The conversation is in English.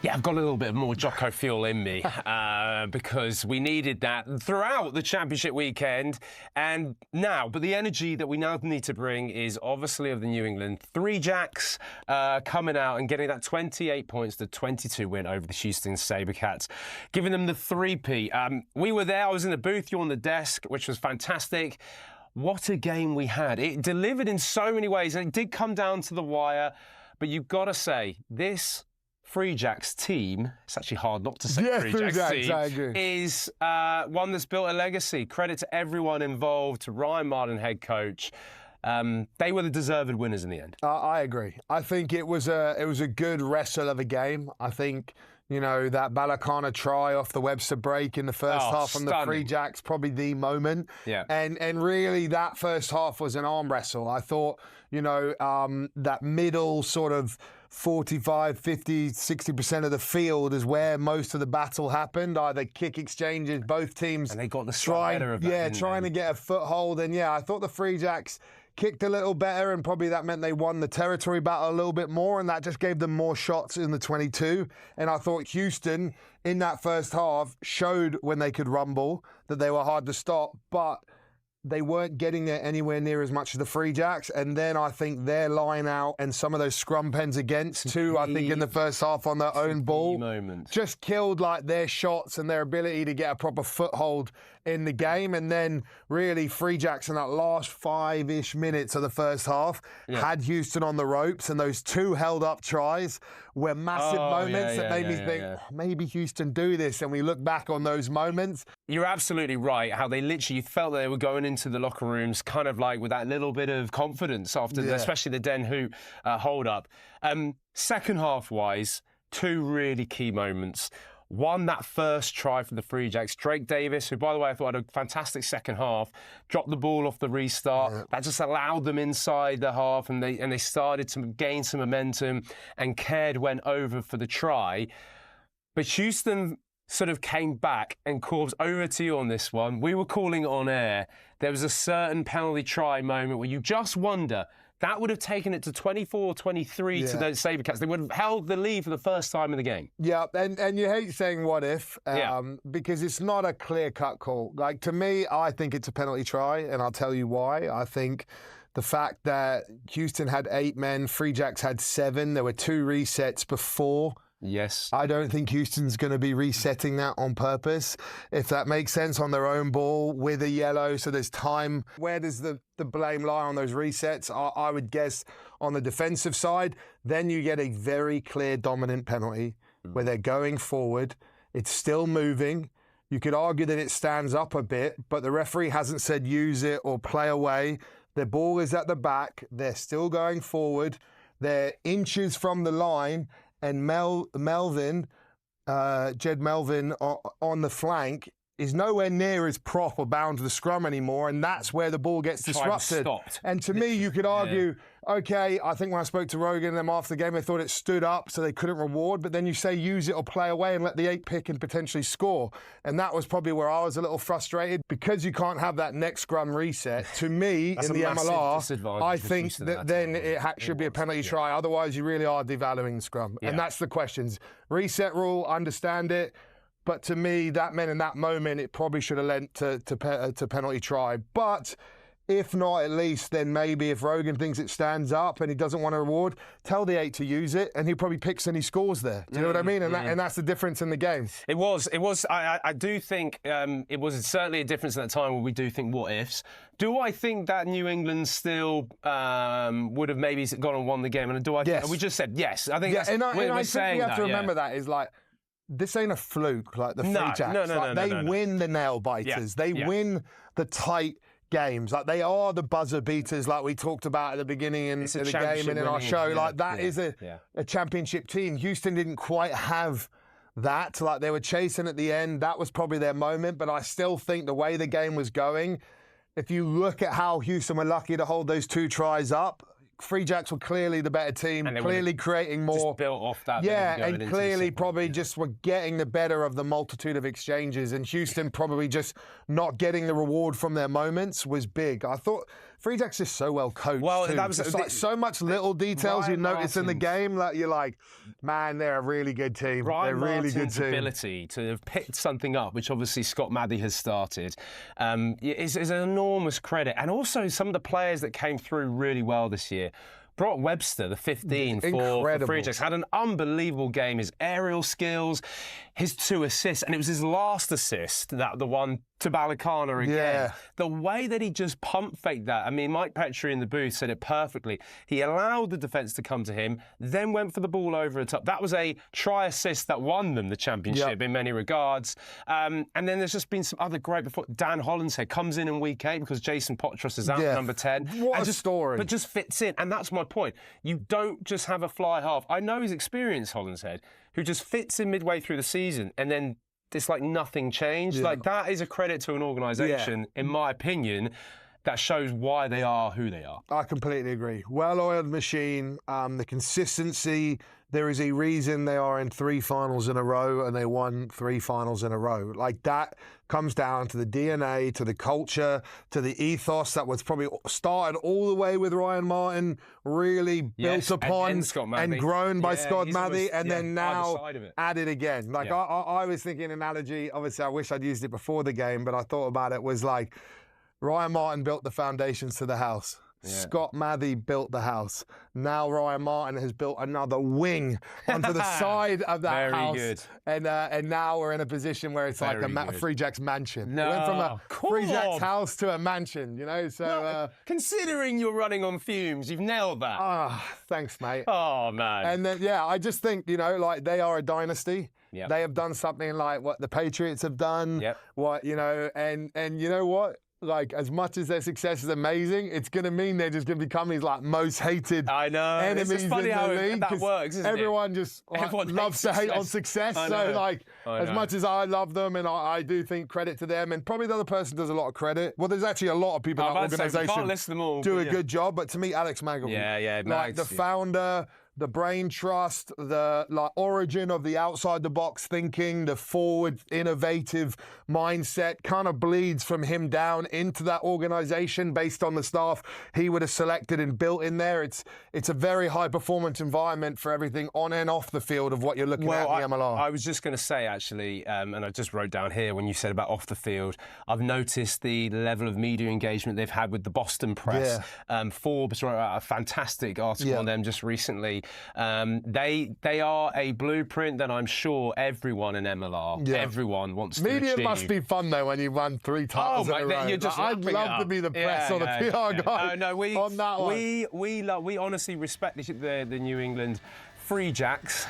Yeah, I've got a little bit more Jocko fuel in me because we needed that throughout the championship weekend and now. But the energy that we now need to bring is obviously of the New England Three Jacks coming out and getting that 28 points to 22 win over the Houston Sabercats, giving them the three-peat. We were there. I was in the booth. You were on the desk, which was fantastic. What a game we had. It delivered in so many ways, and it did come down to the wire. But you've got to say, this Three Jacks team, it's actually hard not to say Three Jacks team, I agree. is one that's built a legacy. Credit to everyone involved, to Ryan Martin, head coach. They were the deserved winners in the end. I agree. I think it was a good wrestle of a game. I think, you know, that Balakana try off the Webster break in the first half from the Three Jacks, probably the moment. Yeah. And really that first half was an arm wrestle. I thought, you know, that middle sort of 45, 50, 60% of the field is where most of the battle happened. Either kick exchanges, both teams. And they got the stride of that. Yeah, trying to get a foothold. And yeah, I thought the Three Jacks kicked a little better, and probably that meant they won the territory battle a little bit more, and that just gave them more shots in the 22. And I thought Houston, in that first half, showed when they could rumble that they were hard to stop, but they weren't getting there anywhere near as much as the Three Jacks. And then I think their line out and some of those scrum pens against too, I think in the first half on their own ball, just killed like their shots and their ability to get a proper foothold in the game. And then really Three Jacks in that last 5-ish minutes of the first half had Houston on the ropes, and those two held up tries were massive moments that made me think, maybe Houston do this. And we look back on those moments. You're absolutely right, how they literally felt they were going into the locker rooms kind of like with that little bit of confidence after, especially the Den Hoot hold up. Second half wise, two really key moments. One, that first try for the Three Jacks. Drake Davis, who, by the way, I thought had a fantastic second half, dropped the ball off the restart. Yeah. That just allowed them inside the half, and they started to gain some momentum, and Caird went over for the try. But Houston sort of came back, and Corbs, over to you on this one. We were calling it on air. There was a certain penalty try moment where you just wonder, that would have taken it to 24-23 to those Sabercats. They would have held the lead for the first time in the game. Yeah, and you hate saying what if, because it's not a clear-cut call. Like, to me, I think it's a penalty try, and I'll tell you why. I think the fact that Houston had 8 men, Three Jacks had 7, there were 2 resets before. Yes. I don't think Houston's going to be resetting that on purpose, if that makes sense, on their own ball with a yellow. So there's time. Where does the blame lie on those resets? I would guess on the defensive side. Then you get a very clear dominant penalty where they're going forward. It's still moving. You could argue that it stands up a bit, but the referee hasn't said use it or play away. Their ball is at the back. They're still going forward. They're inches from the line. And Melvin, Jed Melvin on the flank is nowhere near as prop or bound to the scrum anymore, and that's where the ball gets disrupted. And to me, you could argue, okay, I think when I spoke to Rogan and them after the game, they thought it stood up, so they couldn't reward, but then you say use it or play away and let the 8 pick and potentially score. And that was probably where I was a little frustrated, because you can't have that next scrum reset. To me, in the MLR, I think that then it should be a penalty try. Otherwise, you really are devaluing the scrum. And that's the questions. Reset rule, understand it. But to me, that meant in that moment, it probably should have lent to penalty try. But if not, at least, then maybe if Rogan thinks it stands up and he doesn't want to reward, tell the 8 to use it, and he probably picks and he scores there. Do you know what I mean? And that's the difference in the game. It was. I do think it was certainly a difference at that time where we do think what ifs. Do I think that New England still would have maybe gone and won the game? And do I? Yes. We just said yes. I think that's, we're I saying think we have that, to remember that is like, this ain't a fluke like the Three Jacks. They win the nail biters. They win the tight games. Like, they are the buzzer beaters, like we talked about at the beginning in the game and in our show. Like, that is a championship team. Houston didn't quite have that. Like, they were chasing at the end. That was probably their moment. But I still think the way the game was going, if you look at how Houston were lucky to hold those 2 tries up, Three Jacks were clearly the better team, clearly creating more. Just built off that. Yeah, and clearly probably just were getting the better of the multitude of exchanges. And Houston probably just not getting the reward from their moments was big. I thought Free Jacks just so well coached. Well, too. that was just like so much little details you notice in the game. Like you're like, man, they're a really good team. They're a really good team. Ability to have picked something up, which obviously Scott Maddy has started, is an enormous credit. And also some of the players that came through really well this year. Brock Webster, the 15 for Free Jacks, had an unbelievable game. His aerial skills, his 2 assists, and it was his last assist, the one to Balakana again. Yeah. The way that he just pump faked that, I mean, Mike Petrie in the booth said it perfectly. He allowed the defence to come to him, then went for the ball over the top. That was a try assist that won them the championship in many regards. And then there's just been some other great before. Dan Hollinshead comes in week 8 because Jason Potros is out at number 10. What a story. But just fits in. And that's my point. You don't just have a fly half. I know he's experienced, Hollinshead, who just fits in midway through the season and then it's like nothing changed. Like that is a credit to an organisation, in my opinion, that shows why they are who they are. I completely agree. Well-oiled machine, the consistency. There is a reason they are in 3 finals in a row and they won 3 finals in a row. Like that comes down to the DNA, to the culture, to the ethos that was probably started all the way with Ryan Martin, really built upon and grown by Scott Maddy, and then now added again. Like I was thinking an analogy, obviously I wish I'd used it before the game, but I thought about it was like Ryan Martin built the foundations to the house. Scott Maddy built the house. Now Ryan Martin has built another wing onto the side of that house. Good. And now we're in a position where it's like a Free Jacks mansion. We went from a Free Jacks house to a mansion, you know? So well, considering you're running on fumes, you've nailed that. Thanks, mate. Oh, man. And then, I just think, you know, like they are a dynasty. Yep. They have done something like what the Patriots have done. What, you know, and you know what? Like, as much as their success is amazing, it's going to mean they're just going to become these, like, most hated enemies it's funny in the league. That works, isn't everyone just loves to hate on success. So, like, as much as I love them and I do think credit to them, and probably the other person does a lot of credrit. Well, there's actually a lot of people in that organisation do a good job, but to me, Alex Magalhaes. Like, the founder, the brain trust, the origin of the outside the box thinking, the forward innovative mindset kind of bleeds from him down into that organisation based on the staff he would have selected and built in there. It's a very high performance environment for everything on and off the field of what you're looking at in the MLR. I was just going to say actually, and I just wrote down here when you said about off the field, I've noticed the level of media engagement they've had with the Boston press. Forbes wrote out a fantastic article on them just recently. They are a blueprint that I'm sure everyone in MLR, everyone wants to achieve. Media must be fun though when you won 3 titles in a row. I'd love to be the press or the PR guy on that one. We honestly respect the New England Free Jacks.